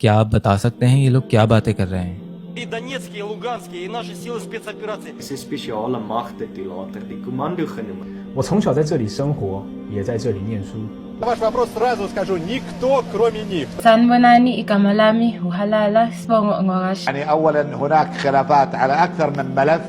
क्या आप बता सकते हैं ये लोग क्या बातें कर रहे हैं? И Донецкие, и Луганские, и наши силы спецоперации. Diese speciale machten, die later die Kommandogenummer. 我从小在这里生活，也在这里念书。 На ваш вопрос сразу скажу, никто кроме них. Sanbonani igama lami uhalala sibongo ngogasho. يعني أولا هناك خلافات على أكثر من ملف.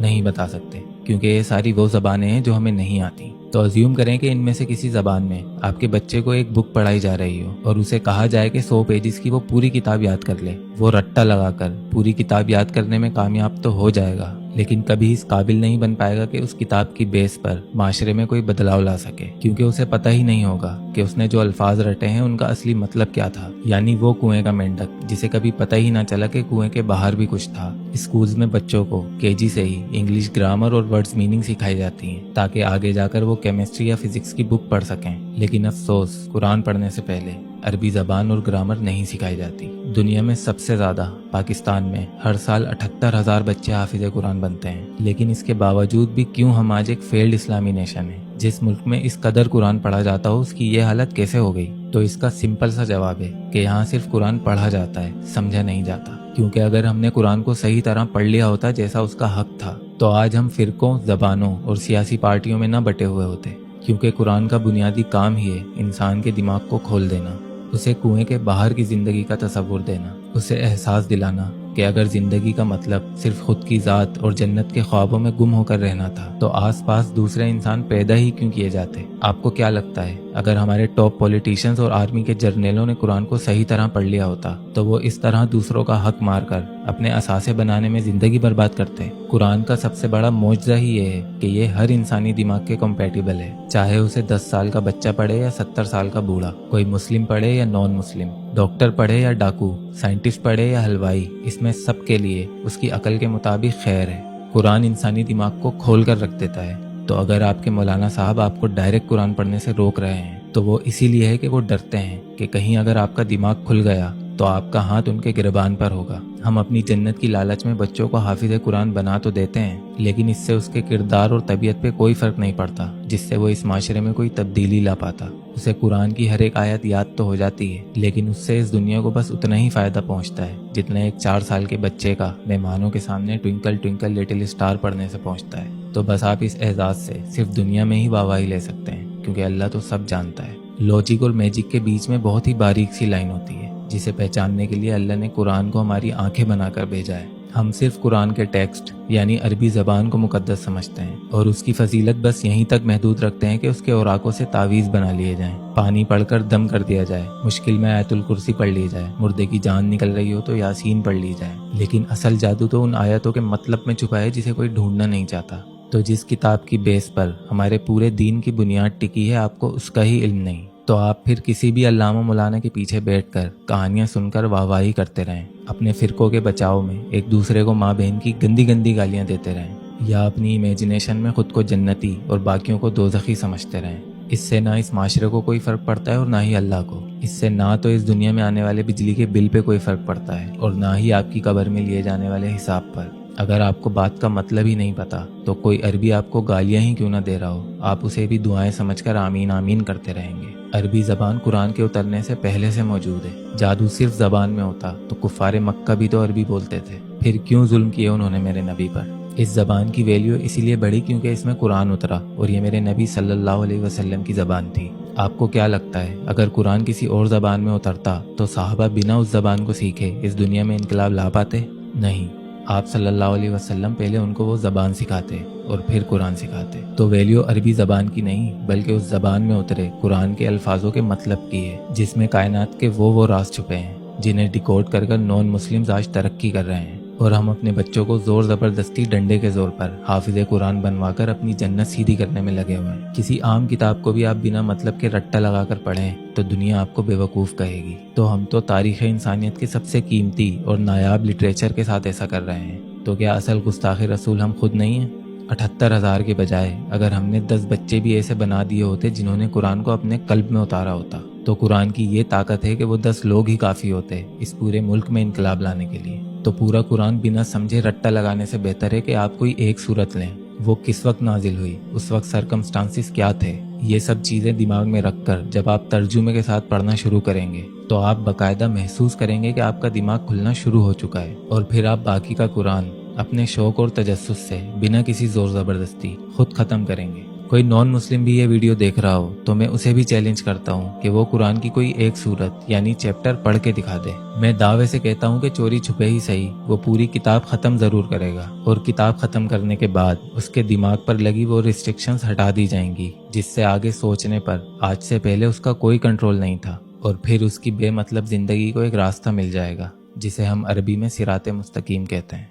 नहीं बता सकते क्योंकि ये सारी वो ज़बानें हैं जो हमें नहीं आती। तो अज्यूम करें कि इनमें से किसी ज़बान में आपके बच्चे को एक बुक पढ़ाई जा रही हो और उसे कहा जाए कि 100 पेजेस की वो पूरी किताब याद कर ले। वो रट्टा लगाकर पूरी किताब याद करने में कामयाब तो हो जाएगा, लेकिन कभी इस काबिल नहीं बन पाएगा कि उस किताब की बेस पर माशरे में कोई बदलाव ला सके, क्योंकि उसे पता ही नहीं होगा कि उसने जो अल्फाज रटे हैं उनका असली मतलब क्या था। यानी वो कुएं का मेंढक जिसे कभी पता ही ना चला कि कुएं के बाहर भी कुछ था। स्कूल्स में बच्चों को केजी से ही इंग्लिश ग्रामर और वर्ड्स मीनिंग सिखाई जाती हैं ताकि आगे जाकर वो केमिस्ट्री या फिजिक्स की बुक पढ़ सकें। लेकिन अफसोस, कुरान पढ़ने से पहले अरबी ज़बान और ग्रामर नहीं सिखाई जाती। दुनिया में सबसे ज़्यादा पाकिस्तान में हर साल 78,000 बच्चे हाफिज़ कुरान बनते हैं, लेकिन इसके बावजूद भी क्यों हम आज एक फेल्ड इस्लामी नेशन है। जिस मुल्क में इस कदर कुरान पढ़ा जाता हो उसकी ये हालत कैसे हो गई? तो इसका सिंपल सा जवाब है कि यहाँ सिर्फ कुरान पढ़ा जाता है, समझा नहीं जाता। क्योंकि अगर हमने कुरान को सही तरह पढ़ लिया होता जैसा उसका हक था, तो आज हम फिरकों, ज़बानों और सियासी पार्टियों में न बटे हुए होते। क्योंकि कुरान का बुनियादी काम ही है इंसान के दिमाग को खोल देना, उसे कुएं के बाहर की जिंदगी का तसव्वुर देना, उसे एहसास दिलाना कि अगर जिंदगी का मतलब सिर्फ खुद की ज़ात और जन्नत के ख्वाबों में गुम होकर रहना था तो आसपास दूसरे इंसान पैदा ही क्यों किए जाते? आपको क्या लगता है अगर हमारे टॉप पॉलिटिशियंस और आर्मी के जर्नलों ने कुरान को सही तरह पढ़ लिया होता तो वो इस तरह दूसरों का हक मारकर अपने असासे बनाने में जिंदगी बर्बाद करते? कुरान का सबसे बड़ा मौजज़ा ही ये है कि ये हर इंसानी दिमाग के कंपैटिबल है, चाहे उसे 10 साल का बच्चा पढ़े या 70 साल का बूढ़ा, कोई मुस्लिम पढ़े या नॉन मुस्लिम, डॉक्टर पढ़े या डाकू, साइंटिस्ट पढ़े या हलवाई, इसमें सबके लिए उसकी अकल के मुताबिक खैर है। कुरान इंसानी दिमाग को खोल कर रख देता है। तो अगर आपके मौलाना साहब आपको डायरेक्ट कुरान पढ़ने से रोक रहे हैं तो वो इसीलिए है कि वो डरते हैं कि कहीं अगर आपका दिमाग खुल गया तो आपका हाथ उनके गिरबान पर होगा। हम अपनी जन्नत की लालच में बच्चों को हाफिज कुरान बना तो देते हैं, लेकिन इससे उसके किरदार और तबीयत पे कोई फर्क नहीं पड़ता जिससे वो इस माशरे में कोई तब्दीली ला पाता। उसे कुरान की हर एक आयत याद तो हो जाती है, लेकिन उससे इस दुनिया को बस उतना ही फायदा पहुंचता है जितना एक 4 साल के बच्चे का मेहमानों के सामने ट्विंकल ट्विंकल लिटिल स्टार पढ़ने से पहुंचता है। तो बस आप इस एजाज से सिर्फ दुनिया में ही वाहवाही ले सकते हैं, क्योंकि अल्लाह तो सब जानता है। लॉजिक और मैजिक के बीच में बहुत ही बारीक सी लाइन होती है जिसे पहचानने के लिए अल्लाह ने कुरान को हमारी आंखें बनाकर भेजा है। हम सिर्फ कुरान के टेक्स्ट यानी अरबी ज़बान को मुकद्दस समझते हैं और उसकी फजीलत बस यहीं तक महदूद रखते हैं कि उसके औराकों से तावीज़ बना लिए जाएं, पानी पढ़कर दम कर दिया जाए, मुश्किल में आयतुल कुर्सी पढ़ ली जाए, मुर्दे की जान निकल रही हो तो यासीन पढ़ ली जाए। लेकिन असल जादू तो उन आयतों के मतलब में छुपा है जिसे कोई ढूंढना नहीं चाहता। तो जिस किताब की बेस पर हमारे पूरे दीन की बुनियाद टिकी है आपको उसका ही इल्म नहीं, तो आप फिर किसी भी अल्लामा मौलाना के पीछे बैठकर कहानियां सुनकर वाहवाही करते रहें, अपने फिरकों के बचाव में एक दूसरे को माँ बहन की गंदी गंदी गालियां देते रहें, या अपनी इमेजिनेशन में खुद को जन्नती और बाकियों को दोज़खी समझते रहें। इससे ना इस माशरे को कोई फ़र्क पड़ता है और ना ही अल्लाह को। इससे ना तो इस दुनिया में आने वाले बिजली के बिल पे कोई फ़र्क पड़ता है और ना ही आपकी कब्र में लिए जाने वाले हिसाब पर। अगर आपको बात का मतलब ही नहीं पता तो कोई अरबी आपको गालियां ही क्यों ना दे रहा हो, आप उसे भी दुआएं समझकर आमीन आमीन करते रहेंगे। अरबी ज़बान कुरान के उतरने से पहले से मौजूद है। जादू सिर्फ ज़बान में होता तो कुफ़ारे मक्का भी तो अरबी बोलते थे, फिर क्यों जुल्म किए उन्होंने मेरे नबी पर। इस ज़बान की वैल्यू इसीलिए बढ़ी क्योंकि इसमें कुरान उतरा और ये मेरे नबी सल्लल्लाहु अलैहि वसल्लम की ज़बान थी। आपको क्या लगता है अगर कुरान किसी और ज़बान में उतरता तो सहाबा बिना उस ज़बान को सीखे इस दुनिया में इनकलाब ला पाते? नहीं, आप सल्लल्लाहु अलैहि वसल्लम पहले उनको वो ज़बान सिखाते और फिर कुरान सिखाते। तो वैल्यू अरबी ज़बान की नहीं बल्कि उस ज़बान में उतरे कुरान के अल्फाजों के मतलब की है, जिसमें कायनात के वो राज छुपे हैं जिन्हें डिकोड कर नॉन मुस्लिम्स आज तरक्की कर रहे हैं। और हम अपने बच्चों को जोर ज़बरदस्ती डंडे के जोर पर हाफिज़े कुरान बनवाकर अपनी जन्नत सीधी करने में लगे हुए हैं। किसी आम किताब को भी आप बिना मतलब के रट्टा लगाकर पढ़ें तो दुनिया आपको बेवकूफ़ कहेगी। तो हम तो तारीख़ इंसानियत के सबसे कीमती और नायाब लिटरेचर के साथ ऐसा कर रहे हैं। तो क्या असल गुस्ताख़ रसूल हम खुद नहीं हैं? 78,000 के बजाय अगर हमने 10 बच्चे भी ऐसे बना दिए होते जिन्होंने कुरान को अपने कल्ब में उतारा होता तो कुरान की ये ताकत है कि वो 10 लोग ही काफ़ी होते इस पूरे मुल्क में इनकलाब लाने के लिए। तो पूरा कुरान बिना समझे रट्टा लगाने से बेहतर है कि आप कोई एक सूरत लें वो किस वक्त नाजिल हुई, उस वक्त सरकमस्टांसिस क्या थे। ये सब चीज़ें दिमाग में रखकर जब आप तर्जुमे के साथ पढ़ना शुरू करेंगे तो आप बाकायदा महसूस करेंगे कि आपका दिमाग खुलना शुरू हो चुका है, और फिर आप बाकी का कुरान अपने शौक और तजस्सुस से बिना किसी जोर ज़बरदस्ती खुद ख़त्म करेंगे। कोई नॉन मुस्लिम भी ये वीडियो देख रहा हो तो मैं उसे भी चैलेंज करता हूँ कि वो कुरान की कोई एक सूरत यानी चैप्टर पढ़ के दिखा दे। मैं दावे से कहता हूँ कि चोरी छुपे ही सही वो पूरी किताब ख़त्म ज़रूर करेगा, और किताब ख़त्म करने के बाद उसके दिमाग पर लगी वो रिस्ट्रिक्शंस हटा दी जाएंगी जिससे आगे सोचने पर आज से पहले उसका कोई कंट्रोल नहीं था, और फिर उसकी बेमतलब ज़िंदगी को एक रास्ता मिल जाएगा जिसे हम अरबी में सिराते मुस्तकीम कहते हैं।